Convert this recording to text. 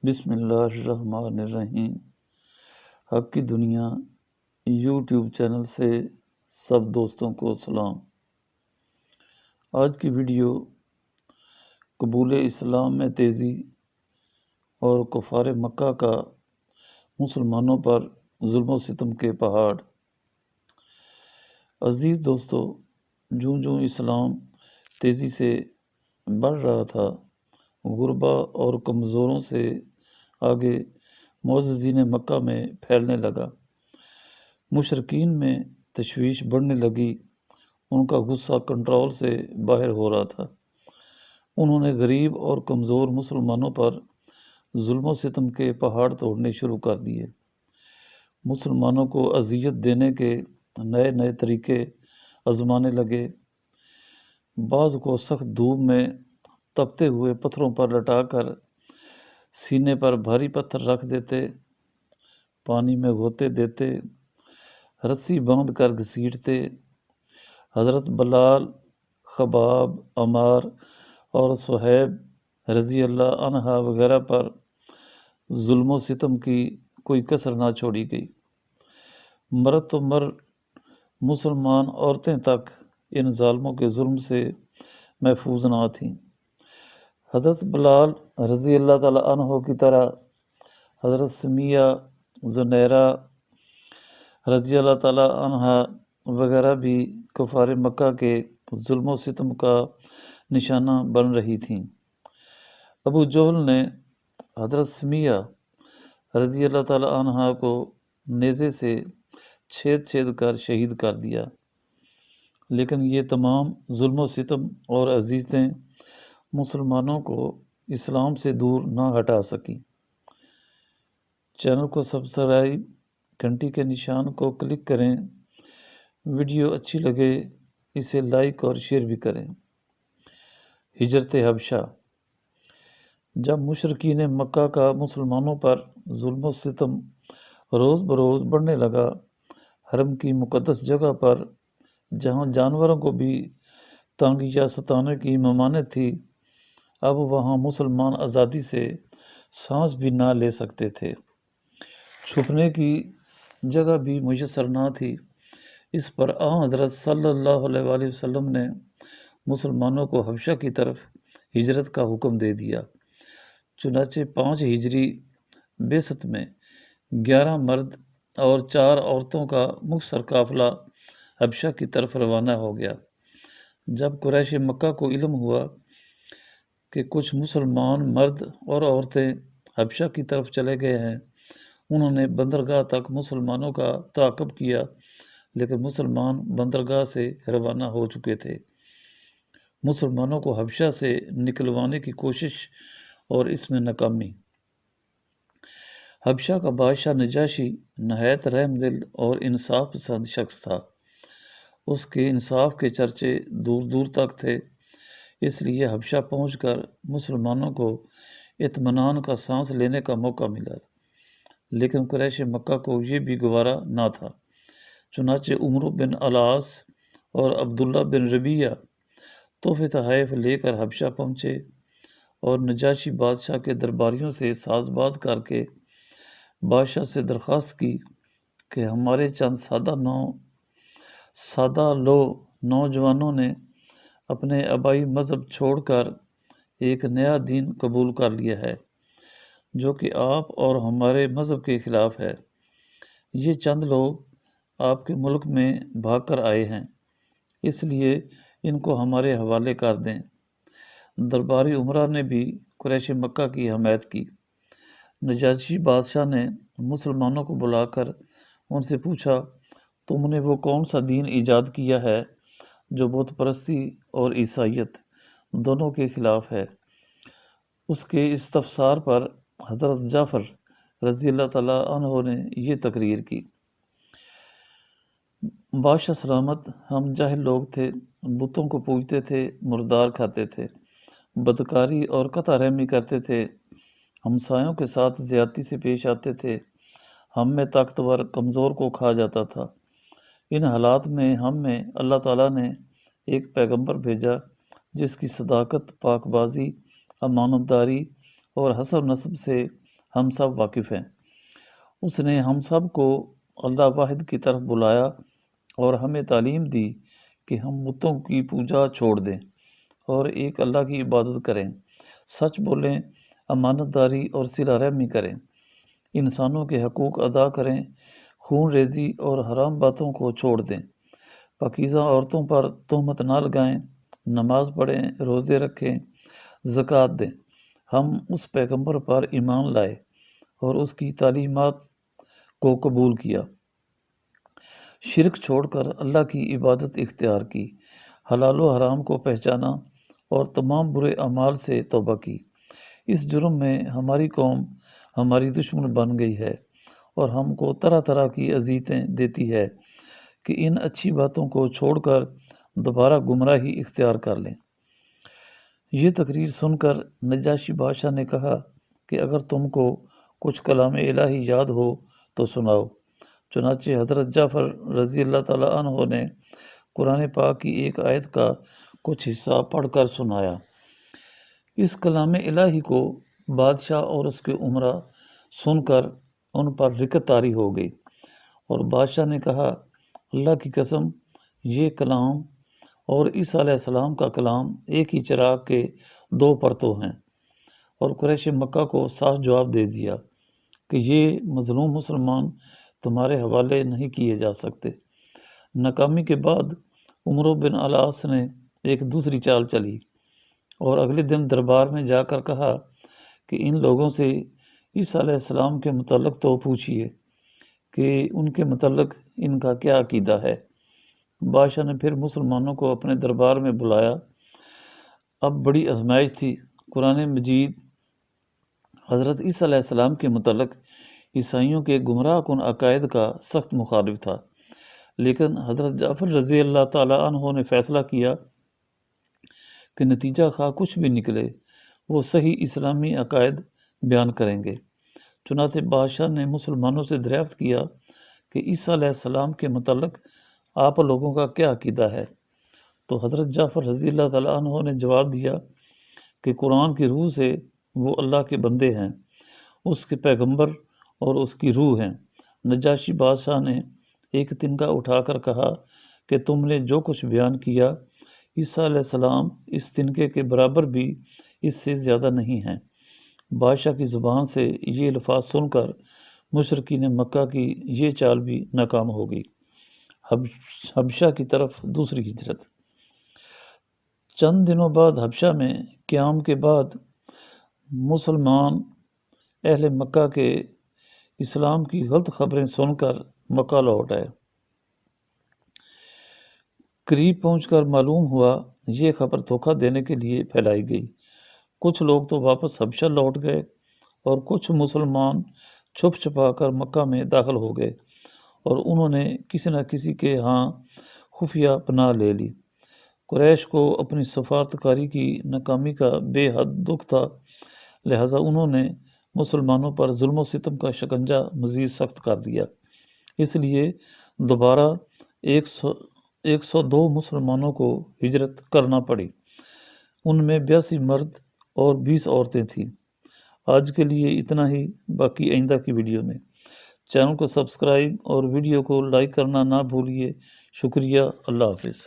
بسم اللہ الرحمن الرحیم۔ حق کی دنیا یوٹیوب چینل سے سب دوستوں کو سلام۔ آج کی ویڈیو قبول اسلام میں تیزی اور کفار مکہ کا مسلمانوں پر ظلم و ستم کے پہاڑ۔ عزیز دوستو، جوں جوں اسلام تیزی سے بڑھ رہا تھا، غربا اور کمزوروں سے آگے معززین مکہ میں پھیلنے لگا۔ مشرکین میں تشویش بڑھنے لگی، ان کا غصہ کنٹرول سے باہر ہو رہا تھا۔ انہوں نے غریب اور کمزور مسلمانوں پر ظلم و ستم کے پہاڑ توڑنے شروع کر دیے۔ مسلمانوں کو اذیت دینے کے نئے نئے طریقے آزمانے لگے۔ بعض کو سخت دھوپ میں تپتے ہوئے پتھروں پر لٹا کر سینے پر بھاری پتھر رکھ دیتے، پانی میں غوطے دیتے، رسی باندھ کر گھسیٹتے۔ حضرت بلال، خباب، عمار اور صہیب رضی اللہ عنہ وغیرہ پر ظلم و ستم کی کوئی کسر نہ چھوڑی گئی۔ مرد تو مرد، مسلمان عورتیں تک ان ظالموں کے ظلم سے محفوظ نہ تھیں۔ حضرت بلال رضی اللہ تعالیٰ عنہ کی طرح حضرت سمیہ، زنیرہ رضی اللہ تعالیٰ عنہ وغیرہ بھی کفار مکہ کے ظلم و ستم کا نشانہ بن رہی تھیں۔ ابو جہل نے حضرت سمیہ رضی اللہ تعالیٰ عنہ کو نیزے سے چھید چھید کر شہید کر دیا، لیکن یہ تمام ظلم و ستم اور اذیتیں مسلمانوں کو اسلام سے دور نہ ہٹا سکی۔ چینل کو سبسکرائب، گھنٹی کے نشان کو کلک کریں۔ ویڈیو اچھی لگے اسے لائک اور شیئر بھی کریں۔ ہجرت حبشہ۔ جب مشرکین مکہ کا مسلمانوں پر ظلم و ستم روز بروز بڑھنے لگا، حرم کی مقدس جگہ پر جہاں جانوروں کو بھی تنگ یا ستانے کی ممانعت تھی، اب وہاں مسلمان آزادی سے سانس بھی نہ لے سکتے تھے۔ چھپنے کی جگہ بھی میسر نہ تھی۔ اس پر حضرت صلی اللہ علیہ وآلہ وسلم نے مسلمانوں کو حبشہ کی طرف ہجرت کا حکم دے دیا۔ چنانچہ 5 ہجری بعثت میں 11 مرد اور 4 عورتوں کا مختصر قافلہ حبشہ کی طرف روانہ ہو گیا۔ جب قریش مکہ کو علم ہوا کہ کچھ مسلمان مرد اور عورتیں حبشہ کی طرف چلے گئے ہیں، انہوں نے بندرگاہ تک مسلمانوں کا تعاقب کیا، لیکن مسلمان بندرگاہ سے روانہ ہو چکے تھے۔ مسلمانوں کو حبشہ سے نکلوانے کی کوشش اور اس میں ناکامی۔ حبشہ کا بادشاہ نجاشی نہایت رحم دل اور انصاف پسند شخص تھا۔ اس کے انصاف کے چرچے دور دور تک تھے، اس لیے حبشہ پہنچ کر مسلمانوں کو اطمینان کا سانس لینے کا موقع ملا، لیکن قریش مکہ کو یہ بھی گوارا نہ تھا۔ چنانچہ عمرو بن العاص اور عبداللہ بن ربیعہ تحفے تحائف لے کر حبشہ پہنچے اور نجاشی بادشاہ کے درباریوں سے ساز باز کر کے بادشاہ سے درخواست کی کہ ہمارے چند سادہ نوجوانوں نے اپنے آبائی مذہب چھوڑ کر ایک نیا دین قبول کر لیا ہے، جو کہ آپ اور ہمارے مذہب کے خلاف ہے۔ یہ چند لوگ آپ کے ملک میں بھاگ کر آئے ہیں، اس لیے ان کو ہمارے حوالے کر دیں۔ درباری امراء نے بھی قریش مکہ کی حمایت کی۔ نجاشی بادشاہ نے مسلمانوں کو بلا کر ان سے پوچھا، تم نے وہ کون سا دین ایجاد کیا ہے جو بت پرستی اور عیسائیت دونوں کے خلاف ہے؟ اس کے استفسار پر حضرت جعفر رضی اللہ تعالیٰ عنہ نے یہ تقریر کی، بادشاہ سلامت، ہم جاہل لوگ تھے، بتوں کو پوجتے تھے، مردار کھاتے تھے، بدکاری اور قطع رحمی کرتے تھے، ہمسایوں کے ساتھ زیادتی سے پیش آتے تھے، ہم میں طاقتور کمزور کو کھا جاتا تھا۔ ان حالات میں ہم میں اللہ تعالیٰ نے ایک پیغمبر بھیجا جس کی صداقت، پاک بازی، امانت داری اور حسب نسب سے ہم سب واقف ہیں۔ اس نے ہم سب کو اللہ واحد کی طرف بلایا اور ہمیں تعلیم دی کہ ہم بتوں کی پوجا چھوڑ دیں اور ایک اللہ کی عبادت کریں، سچ بولیں، امانت داری اور صلہ رحمی کریں، انسانوں کے حقوق ادا کریں، خون ریزی اور حرام باتوں کو چھوڑ دیں، پاکیزہ عورتوں پر تہمت نہ لگائیں، نماز پڑھیں، روزے رکھیں، زکوٰۃ دیں۔ ہم اس پیغمبر پر ایمان لائے اور اس کی تعلیمات کو قبول کیا، شرک چھوڑ کر اللہ کی عبادت اختیار کی، حلال و حرام کو پہچانا اور تمام برے اعمال سے توبہ کی۔ اس جرم میں ہماری قوم ہماری دشمن بن گئی ہے اور ہم کو طرح طرح کی اذیتیں دیتی ہے کہ ان اچھی باتوں کو چھوڑ کر دوبارہ گمراہی اختیار کر لیں۔ یہ تقریر سن کر نجاشی بادشاہ نے کہا کہ اگر تم کو کچھ کلام الہی یاد ہو تو سناؤ۔ چنانچہ حضرت جعفر رضی اللہ تعالیٰ عنہ نے قرآن پاک کی ایک آیت کا کچھ حصہ پڑھ کر سنایا۔ اس کلام الہی کو بادشاہ اور اس کے امراء سن کر ان پر رکت طاری ہو گئی اور بادشاہ نے کہا، اللہ کی قسم، یہ کلام اور عیسیٰ علیہ السلام کا کلام ایک ہی چراغ کے دو پرتوں ہیں، اور قریش مکہ کو صاف جواب دے دیا کہ یہ مظلوم مسلمان تمہارے حوالے نہیں کیے جا سکتے۔ ناکامی کے بعد عمرو بن العاص نے ایک دوسری چال چلی اور اگلے دن دربار میں جا کر کہا کہ ان لوگوں سے عیسیٰ علیہ السلام کے متعلق تو پوچھئے کہ ان کے متعلق ان کا کیا عقیدہ ہے۔ بادشاہ نے پھر مسلمانوں کو اپنے دربار میں بلایا۔ اب بڑی آزمائش تھی۔ قرآن مجید حضرت عیسیٰ علیہ السلام کے متعلق عیسائیوں کے گمراہ کن عقائد کا سخت مخالف تھا، لیکن حضرت جعفر رضی اللہ تعالیٰ عنہ نے فیصلہ کیا کہ نتیجہ خواہ کچھ بھی نکلے وہ صحیح اسلامی عقائد بیان کریں گے۔ چنانچہ بادشاہ نے مسلمانوں سے دریافت کیا کہ عیسیٰ علیہ السلام کے متعلق آپ لوگوں کا کیا عقیدہ ہے؟ تو حضرت جعفر رضی اللہ تعالیٰ عنہ نے جواب دیا کہ قرآن کی روح سے وہ اللہ کے بندے ہیں، اس کے پیغمبر اور اس کی روح ہیں۔ نجاشی بادشاہ نے ایک تنکا اٹھا کر کہا کہ تم نے جو کچھ بیان کیا، عیسیٰ علیہ السلام اس تنکے کے برابر بھی اس سے زیادہ نہیں ہیں۔ بادشاہ کی زبان سے یہ الفاظ سن کر مشرکین مکہ کی یہ چال بھی ناکام ہو گئی۔ حبشہ کی طرف دوسری ہجرت۔ چند دنوں بعد حبشہ میں قیام کے بعد مسلمان اہل مکہ کے اسلام کی غلط خبریں سن کر مکہ لوٹ آئے۔ قریب پہنچ کر معلوم ہوا یہ خبر دھوکہ دینے کے لیے پھیلائی گئی۔ کچھ لوگ تو واپس حبشہ لوٹ گئے اور کچھ مسلمان چھپ چھپا کر مکہ میں داخل ہو گئے اور انہوں نے کسی نہ کسی کے ہاں خفیہ پناہ لے لی۔ قریش کو اپنی سفارتکاری کی ناکامی کا بے حد دکھ تھا، لہٰذا انہوں نے مسلمانوں پر ظلم و ستم کا شکنجہ مزید سخت کر دیا۔ اس لیے دوبارہ 102 مسلمانوں کو ہجرت کرنا پڑی۔ ان میں 82 مرد اور 20 عورتیں تھیں۔ آج کے لیے اتنا ہی، باقی آئندہ کی ویڈیو میں۔ چینل کو سبسکرائب اور ویڈیو کو لائک کرنا نہ بھولیے۔ شکریہ، اللہ حافظ۔